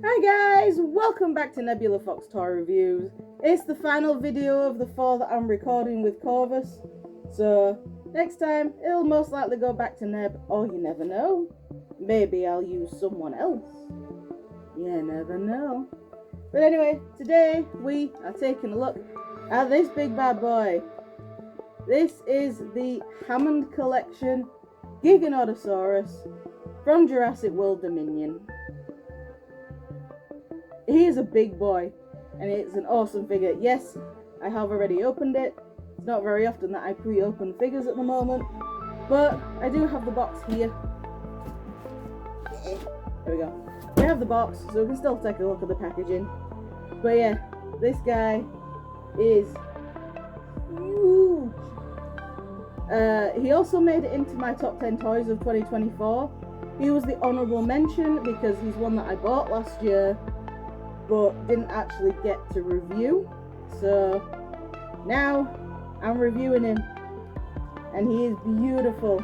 Hi guys, welcome back to Nebula Fox Toy Reviews. It's the final video of the 4 that I'm recording with Corvus. So, next time, it'll most likely go back to Neb, or you never know. Maybe I'll use someone else. You never know. But anyway, today we are taking a look at this big bad boy. This is the Hammond Collection Giganotosaurus from Jurassic World Dominion. He is a big boy, and it's an awesome figure. Yes, I have already opened it. It's not very often that I pre-open figures at the moment, but I do have the box here. There we go. We have the box, so we can still take a look at the packaging. But yeah, this guy is huge. He also made it into my top 10 toys of 2024. He was the honourable mention because he's one that I bought last year, but didn't actually get to review. So now I'm reviewing him, and he is beautiful.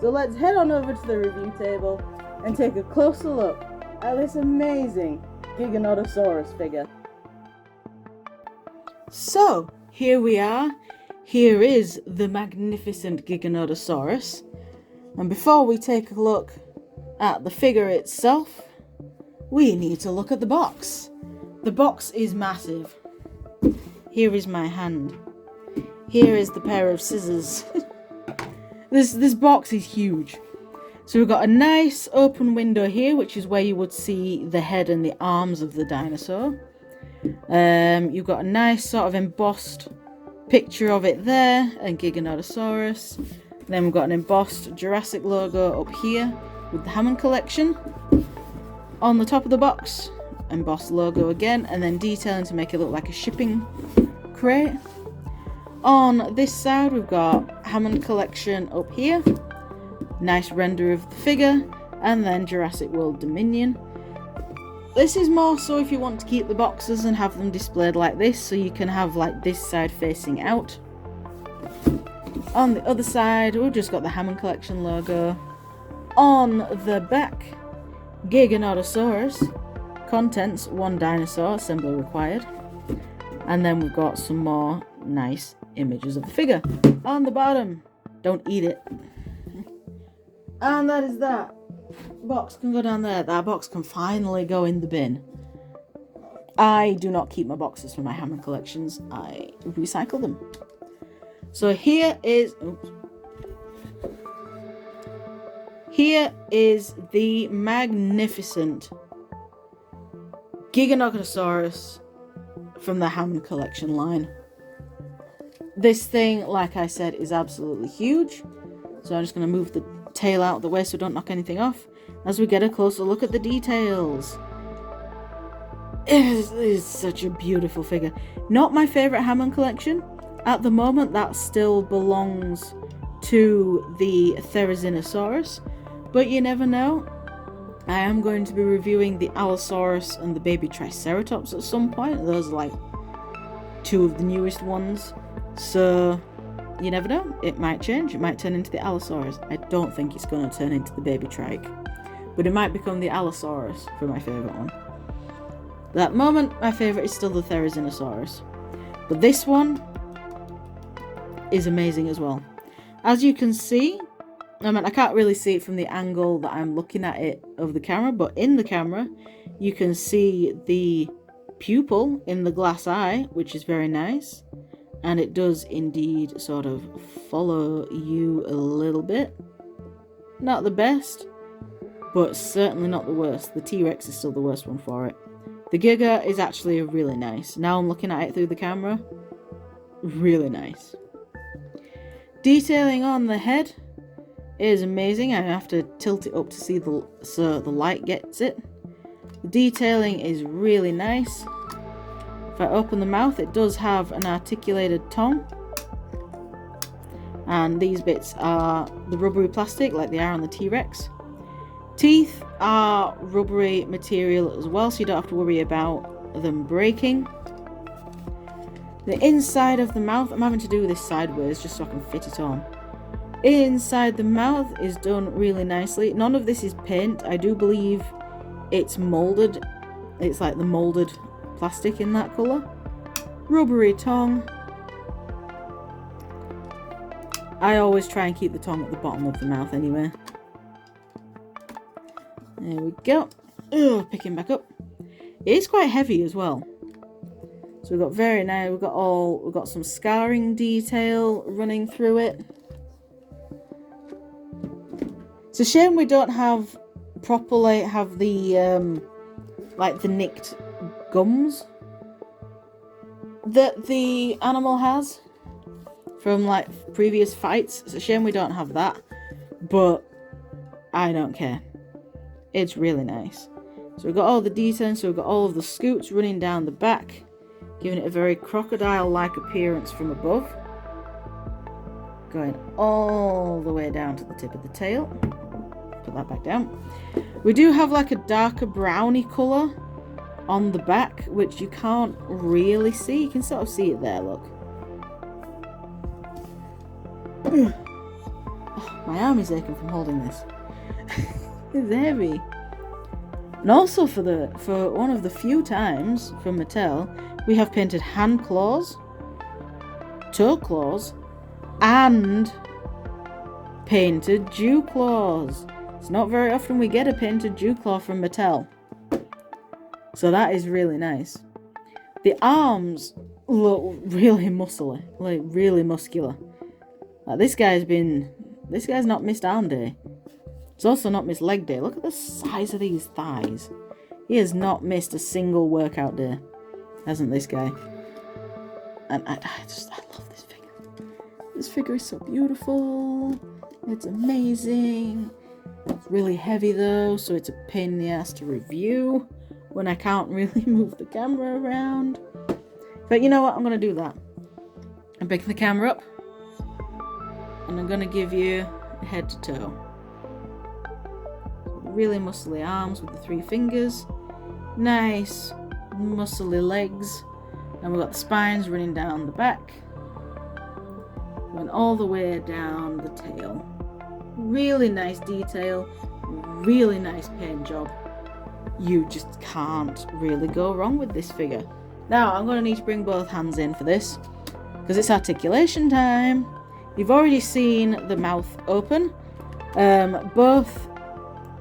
So let's head on over to the review table and take a closer look at this amazing Giganotosaurus figure. So here we are. Here is the magnificent Giganotosaurus. And before we take a look at the figure itself, we need to look at the box. The box is massive. Here is my hand. Here is the pair of scissors. This box is huge. So we've got a nice open window here, which is where you would see the head and the arms of the dinosaur. You've got a nice sort of embossed picture of it there, and Giganotosaurus. Then we've got an embossed Jurassic logo up here with the Hammond Collection. On the top of the box, embossed logo again, and then detailing to make it look like a shipping crate. On this side, we've got Hammond Collection up here. Nice render of the figure, and then Jurassic World Dominion. This is more so if you want to keep the boxes and have them displayed like this, so you can have like this side facing out. On the other side, we've just got the Hammond Collection logo. On the back, Giganotosaurus. Contents, 1 dinosaur, assembly required. And then we've got some more nice images of the figure. On the bottom, don't eat it. And that is that. Box can go down there. That box can finally go in the bin. I do not keep my boxes for my Hammond collections. I recycle them. So here is the magnificent Giganotosaurus from the Hammond collection line. This thing, like I said, is absolutely huge. So I'm just going to move the tail out of the way so we don't knock anything off as we get a closer look at the details. It is such a beautiful figure. Not my favourite Hammond collection. At the moment, that still belongs to the Therizinosaurus, but you never know. I am going to be reviewing the Allosaurus and the baby Triceratops at some point. Those are like 2 of the newest ones. So you never know. It might change. It might turn into the Allosaurus. I don't think it's going to turn into the baby Trike, but it might become the Allosaurus for my favourite one. At that moment, my favourite is still the Therizinosaurus. But this one is amazing as well. As you can see, I can't really see it from the angle that I'm looking at it of the camera, but in the camera you can see the pupil in the glass eye, which is very nice, and it does indeed sort of follow you a little bit. Not the best, but certainly not the worst. The T-Rex is still the worst one for it. The Giga is actually really nice. Now I'm looking at it through the camera. Really nice. Detailing on the head is amazing. I have to tilt it up to see so the light gets it. The detailing is really nice. If I open the mouth, it does have an articulated tongue. And these bits are the rubbery plastic like they are on the T-Rex. Teeth are rubbery material as well, so you don't have to worry about them breaking. The inside of the mouth, I'm having to do this sideways just so I can fit it on. Inside the mouth is done really nicely. None of this is paint. I do believe it's molded. It's like the molded plastic in that colour. Rubbery tongue. I always try and keep the tongue at the bottom of the mouth anyway. There we go. Ugh, picking back up. It is quite heavy as well. So we've got very nice. We've got some scarring detail running through it. It's a shame we don't have the like the nicked gums that the animal has from like previous fights. It's a shame we don't have that, but I don't care. It's really nice. So we've got all the detailing, so we've got all of the scoots running down the back, giving it a very crocodile-like appearance from above. Going all the way down to the tip of the tail. Put that back down. We do have like a darker browny colour on the back, which you can't really see. You can sort of see it there, look. Oh, my arm is aching from holding this. It's heavy. And also for one of the few times from Mattel, we have painted hand claws, toe claws, and painted dew claws. It's not very often we get a painted dew claw from Mattel. So that is really nice. The arms look really muscly, like really muscular. Like this guy's not missed arm day. He's also not missed leg day. Look at the size of these thighs. He has not missed a single workout day, hasn't this guy? And I love this figure. This figure is so beautiful. It's amazing. It's really heavy though, so it's a pain in the ass to review when I can't really move the camera around. But you know what? I'm going to do that. I'm picking the camera up and I'm going to give you head to toe. Really muscly arms with the 3 fingers. Nice muscly legs. And we've got the spines running down the back. Going all the way down the tail. Really nice detail. Really nice paint job. You just can't really go wrong with this figure. Now, I'm going to need to bring both hands in for this, because it's articulation time. You've already seen the mouth open. Both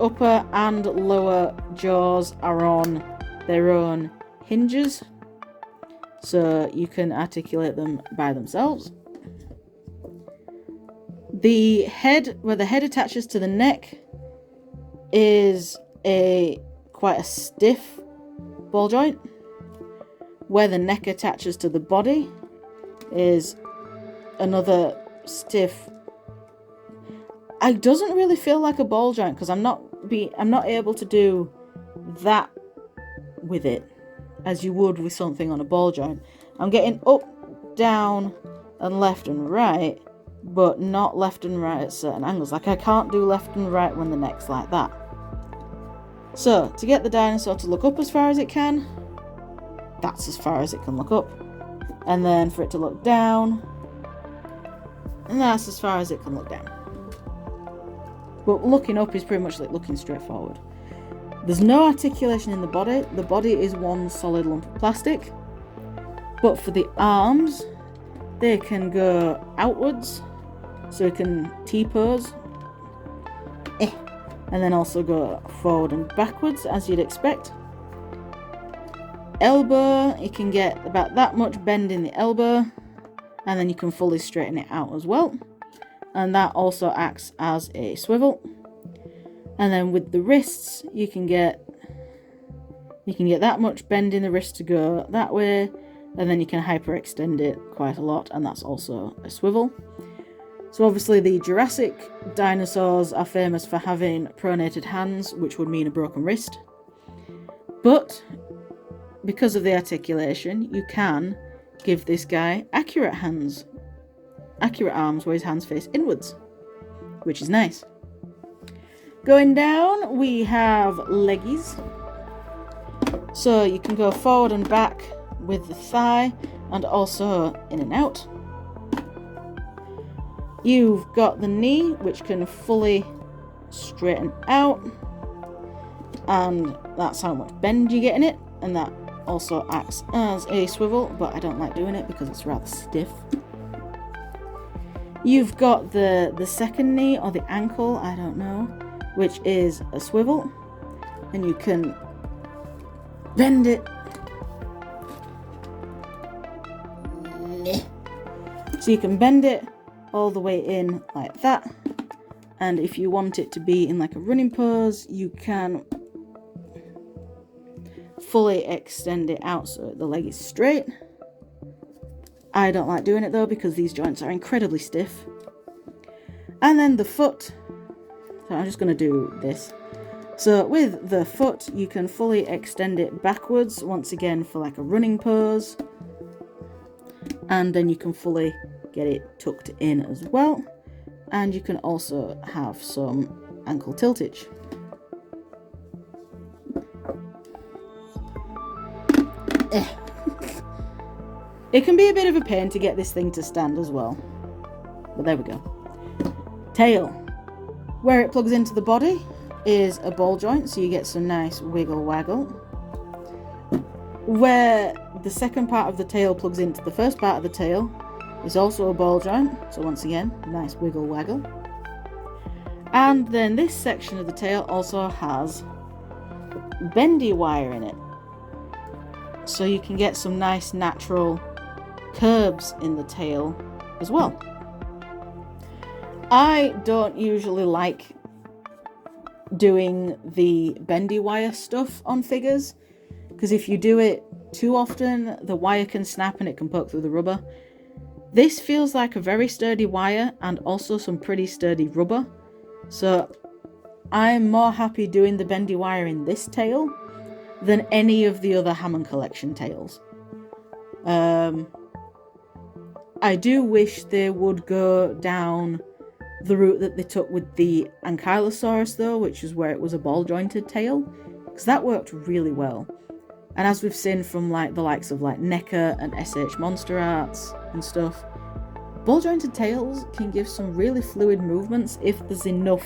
upper and lower jaws are on their own hinges, so you can articulate them by themselves. The head, where the head attaches to the neck, is quite a stiff ball joint. Where the neck attaches to the body is another stiff. It doesn't really feel like a ball joint because I'm not able to do that with it as you would with something on a ball joint. I'm getting up, down, and left and right, but not left and right at certain angles. Like I can't do left and right when the neck's like that. So to get the dinosaur to look up as far as it can, that's as far as it can look up. And then for it to look down, and that's as far as it can look down. But looking up is pretty much like looking straight forward. There's no articulation in the body. The body is one solid lump of plastic. But for the arms, they can go outwards, so it can T-pose. And then also go forward and backwards, as you'd expect. Elbow, you can get about that much bend in the elbow, and then you can fully straighten it out as well. And that also acts as a swivel. And then with the wrists, you can get that much bend in the wrist to go that way, and then you can hyperextend it quite a lot, and that's also a swivel. So obviously the Jurassic dinosaurs are famous for having pronated hands, which would mean a broken wrist. But because of the articulation, you can give this guy accurate hands, accurate arms where his hands face inwards, which is nice. Going down, we have leggies. So you can go forward and back with the thigh, and also in and out. You've got the knee, which can fully straighten out. and that's how much bend you get in it, and that also acts as a swivel, but I don't like doing it because it's rather stiff. You've got the second knee, or the ankle, I don't know, which is a swivel, and you can bend it. So you can bend it all the way in like that, and if you want it to be in like a running pose, you can fully extend it out so the leg is straight. I don't like doing it though because these joints are incredibly stiff. And then the foot, so I'm just going to do this. So with the foot, you can fully extend it backwards, once again for like a running pose. And then you can fully get it tucked in as well. And you can also have some ankle tiltage. It can be a bit of a pain to get this thing to stand as well. But there we go. Tail. Where it plugs into the body is a ball joint, so you get some nice wiggle waggle. Where the second part of the tail plugs into the first part of the tail is also a ball joint, so once again, nice wiggle waggle. And then this section of the tail also has bendy wire in it, so you can get some nice natural curves in the tail as well. I don't usually like doing the bendy wire stuff on figures, because if you do it too often, the wire can snap and it can poke through the rubber. This feels like a very sturdy wire and also some pretty sturdy rubber, so I'm more happy doing the bendy wire in this tail than any of the other Hammond collection tails. I do wish they would go down the route that they took with the Ankylosaurus though, which is where it was a ball jointed tail, because that worked really well. And as we've seen from like the likes of like NECA and SH Monster Arts and stuff, ball jointed tails can give some really fluid movements if there's enough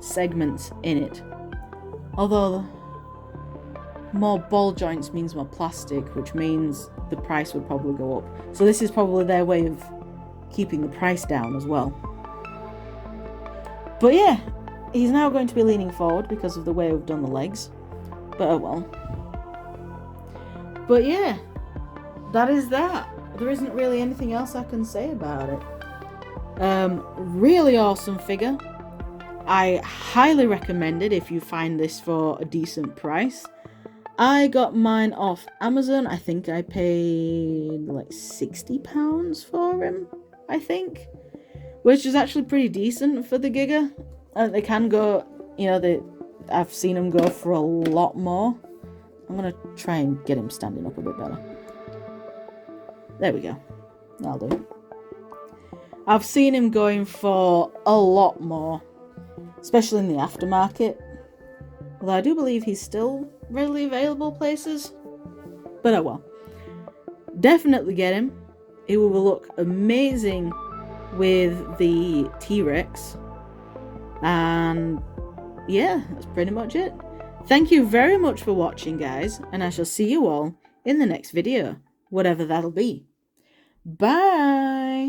segments in it. Although more ball joints means more plastic, which means the price would probably go up. So this is probably their way of keeping the price down as well. But yeah, he's now going to be leaning forward because of the way we've done the legs. But oh well. But yeah, that is that. There isn't really anything else I can say about it. Really awesome figure. I highly recommend it if you find this for a decent price. I got mine off Amazon. I think I paid like £60 for him, I think. Which is actually pretty decent for the Giga. They can go, you know, I've seen them go for a lot more. I'm going to try and get him standing up a bit better. There we go. That'll do. I've seen him going for a lot more, especially in the aftermarket. Although I do believe he's still readily available places. But oh well. Definitely get him. It will look amazing with the T-Rex. And yeah, that's pretty much it. Thank you very much for watching, guys, and I shall see you all in the next video, whatever that'll be. Bye!